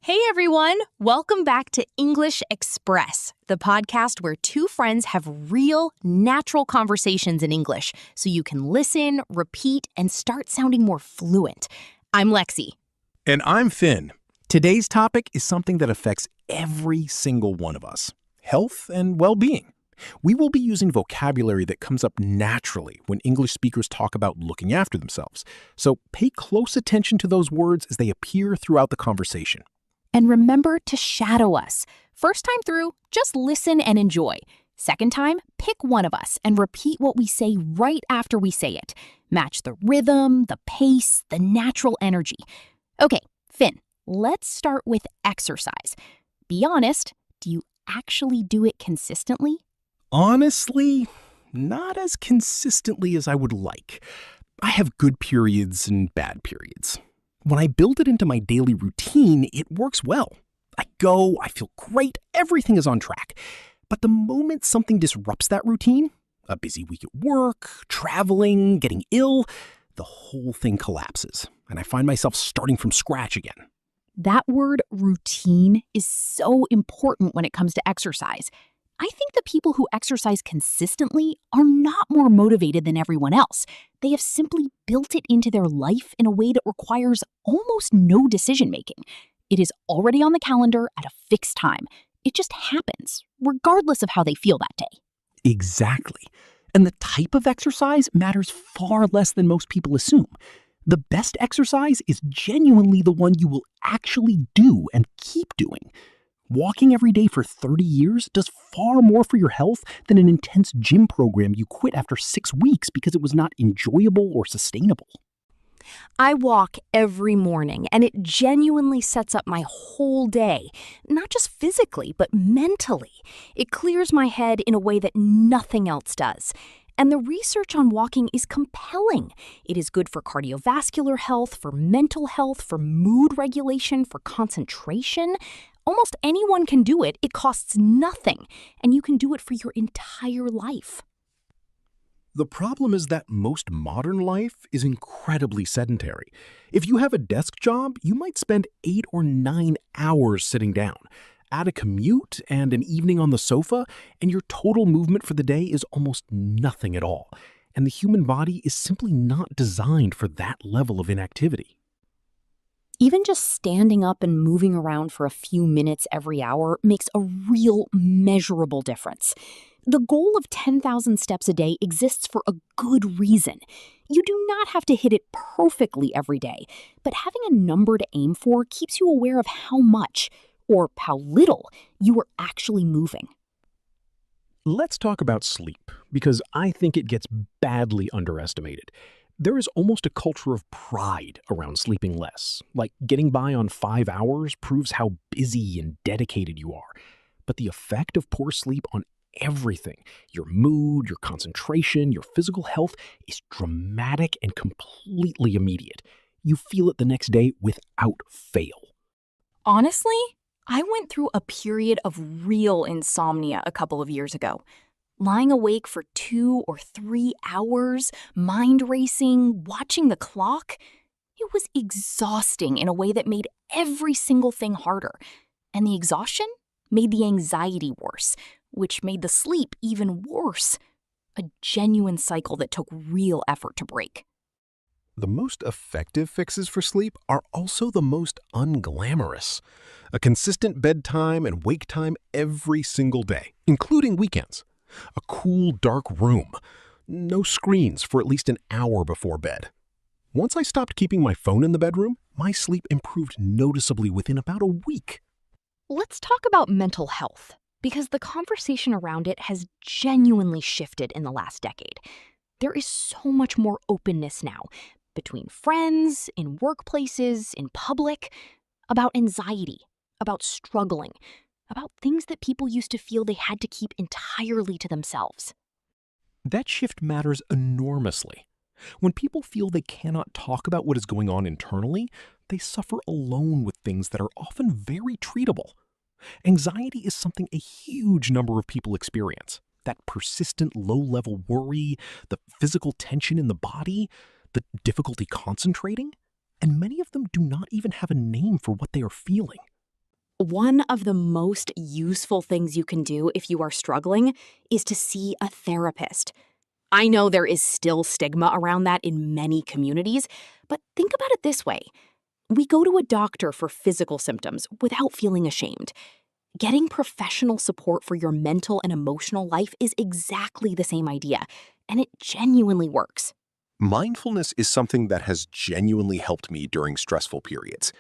Hey everyone, welcome back to English Express, the podcast where two friends have real, natural conversations in English so you can listen, repeat, and start sounding more fluent. I'm Lexi. And I'm Finn. Today's topic is something that affects every single one of us: health and well-being. We will be using vocabulary that comes up naturally when English speakers talk about looking after themselves. So pay close attention to those words as they appear throughout the conversation. And remember to shadow us. First time through, just listen and enjoy. Second time, pick one of us and repeat what we say right after we say it. Match the rhythm, the pace, the natural energy. Okay, Finn, let's start with exercise. Be honest, do you actually do it consistently? Honestly, not as consistently as I would like. I have good periods and bad periods. When I build it into my daily routine, it works well. I go, I feel great, everything is on track. But the moment something disrupts that routine, a busy week at work, traveling, getting ill, the whole thing collapses, and I find myself starting from scratch again. That word routine is so important when it comes to exercise. I think the people who exercise consistently are not more motivated than everyone else. They have simply built it into their life in a way that requires almost no decision-making. It is already on the calendar at a fixed time. It just happens, regardless of how they feel that day. Exactly. And the type of exercise matters far less than most people assume. The best exercise is genuinely the one you will actually do and keep doing. Walking every day for 30 years does far more for your health than an intense gym program you quit after 6 weeks because it was not enjoyable or sustainable. I walk every morning, and it genuinely sets up my whole day, not just physically, but mentally. It clears my head in a way that nothing else does. And the research on walking is compelling. It is good for cardiovascular health, for mental health, for mood regulation, for concentration. Almost anyone can do it. It costs nothing, and you can do it for your entire life. The problem is that most modern life is incredibly sedentary. If you have a desk job, you might spend 8 or 9 hours sitting down. Add a commute and an evening on the sofa, and your total movement for the day is almost nothing at all. And the human body is simply not designed for that level of inactivity. Even just standing up and moving around for a few minutes every hour makes a real measurable difference. The goal of 10,000 steps a day exists for a good reason. You do not have to hit it perfectly every day, but having a number to aim for keeps you aware of how much, or how little, you are actually moving. Let's talk about sleep, because I think it gets badly underestimated. There is almost a culture of pride around sleeping less, like getting by on 5 hours proves how busy and dedicated you are. But the effect of poor sleep on everything, your mood, your concentration, your physical health, is dramatic and completely immediate. You feel it the next day without fail. Honestly, I went through a period of real insomnia a couple of years ago. Lying awake for 2 or 3 hours, mind racing, watching the clock. It was exhausting in a way that made every single thing harder. And the exhaustion made the anxiety worse, which made the sleep even worse. A genuine cycle that took real effort to break. The most effective fixes for sleep are also the most unglamorous. A consistent bedtime and wake time every single day, including weekends. A cool, dark room. No screens for at least an hour before bed. Once I stopped keeping my phone in the bedroom, my sleep improved noticeably within about a week. Let's talk about mental health, because the conversation around it has genuinely shifted in the last decade. There is so much more openness now, between friends, in workplaces, in public, about anxiety, about struggling, about things that people used to feel they had to keep entirely to themselves. That shift matters enormously. When people feel they cannot talk about what is going on internally, they suffer alone with things that are often very treatable. Anxiety is something a huge number of people experience. That persistent low-level worry, the physical tension in the body, the difficulty concentrating, and many of them do not even have a name for what they are feeling. One of the most useful things you can do if you are struggling is to see a therapist. I know there is still stigma around that in many communities, but think about it this way. We go to a doctor for physical symptoms without feeling ashamed. Getting professional support for your mental and emotional life is exactly the same idea, and it genuinely works. Mindfulness is something that has genuinely helped me during stressful periods.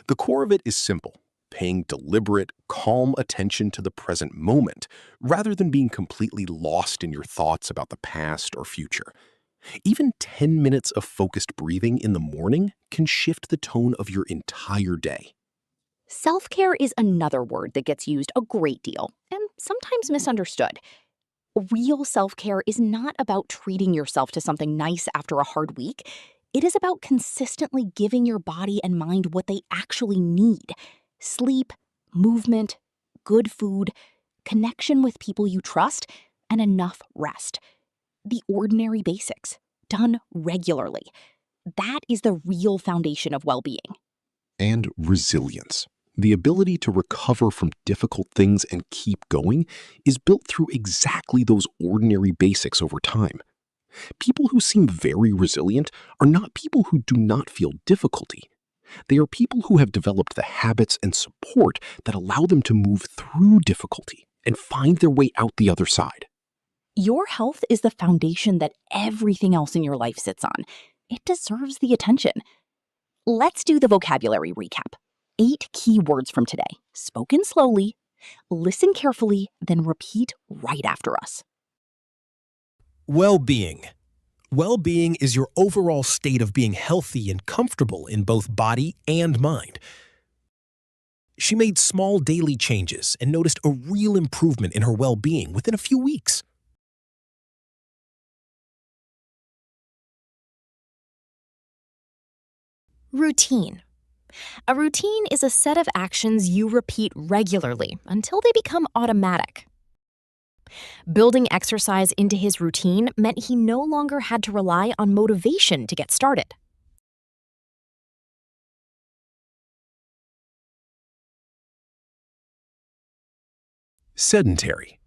The core of it is simple: paying deliberate, calm attention to the present moment, rather than being completely lost in your thoughts about the past or future. Even 10 minutes of focused breathing in the morning can shift the tone of your entire day. Self-care is another word that gets used a great deal, and sometimes misunderstood. Real self-care is not about treating yourself to something nice after a hard week. It is about consistently giving your body and mind what they actually need: sleep, movement, good food, connection with people you trust, and enough rest. The ordinary basics, done regularly. That is the real foundation of well-being. And resilience. The ability to recover from difficult things and keep going is built through exactly those ordinary basics over time. People who seem very resilient are not people who do not feel difficulty. They are people who have developed the habits and support that allow them to move through difficulty and find their way out the other side. Your health is the foundation that everything else in your life sits on. It deserves the attention. Let's do the vocabulary recap. 8 key words from today, spoken slowly, listen carefully, then repeat right after us. Well-being. Well-being is your overall state of being healthy and comfortable in both body and mind. She made small daily changes and noticed a real improvement in her well-being within a few weeks. Routine. A routine is a set of actions you repeat regularly until they become automatic. Building exercise into his routine meant he no longer had to rely on motivation to get started. Sedentary.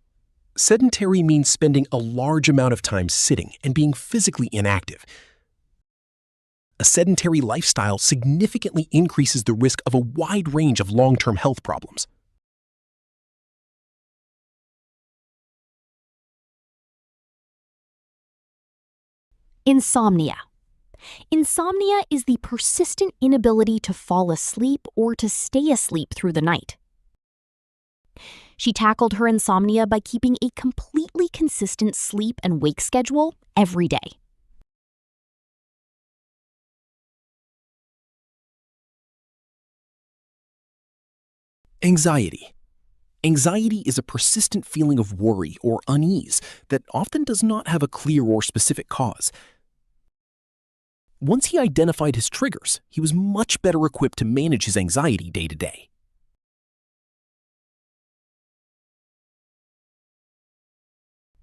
Sedentary means spending a large amount of time sitting and being physically inactive. A sedentary lifestyle significantly increases the risk of a wide range of long-term health problems. Insomnia. Insomnia is the persistent inability to fall asleep or to stay asleep through the night. She tackled her insomnia by keeping a completely consistent sleep and wake schedule every day. Anxiety. Anxiety is a persistent feeling of worry or unease that often does not have a clear or specific cause. Once he identified his triggers, he was much better equipped to manage his anxiety day to day.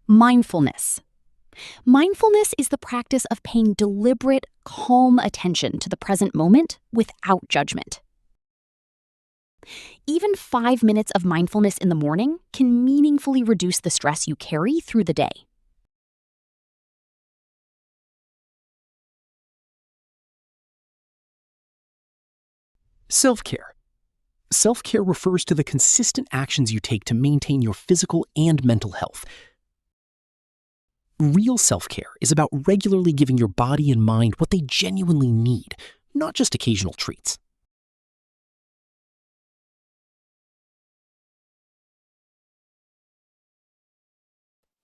Mindfulness. Mindfulness is the practice of paying deliberate, calm attention to the present moment without judgment. Even 5 minutes of mindfulness in the morning can meaningfully reduce the stress you carry through the day. Self-care. Self-care refers to the consistent actions you take to maintain your physical and mental health. Real self-care is about regularly giving your body and mind what they genuinely need, not just occasional treats.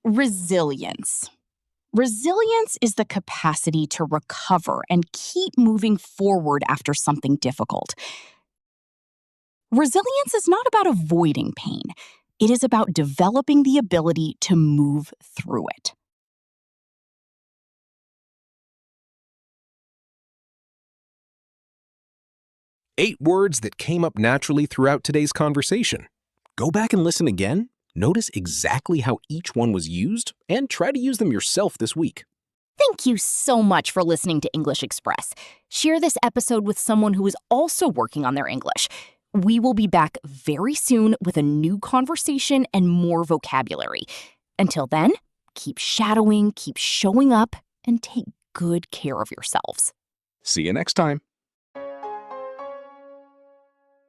Resilience. Resilience is the capacity to recover and keep moving forward after something difficult. Resilience is not about avoiding pain. It is about developing the ability to move through it. 8 words that came up naturally throughout today's conversation. Go back and listen again, notice exactly how each one was used, and try to use them yourself this week. Thank you so much for listening to English Express. Share this episode with someone who is also working on their English. We will be back very soon with a new conversation and more vocabulary. Until then, keep shadowing, keep showing up, and take good care of yourselves. See you next time.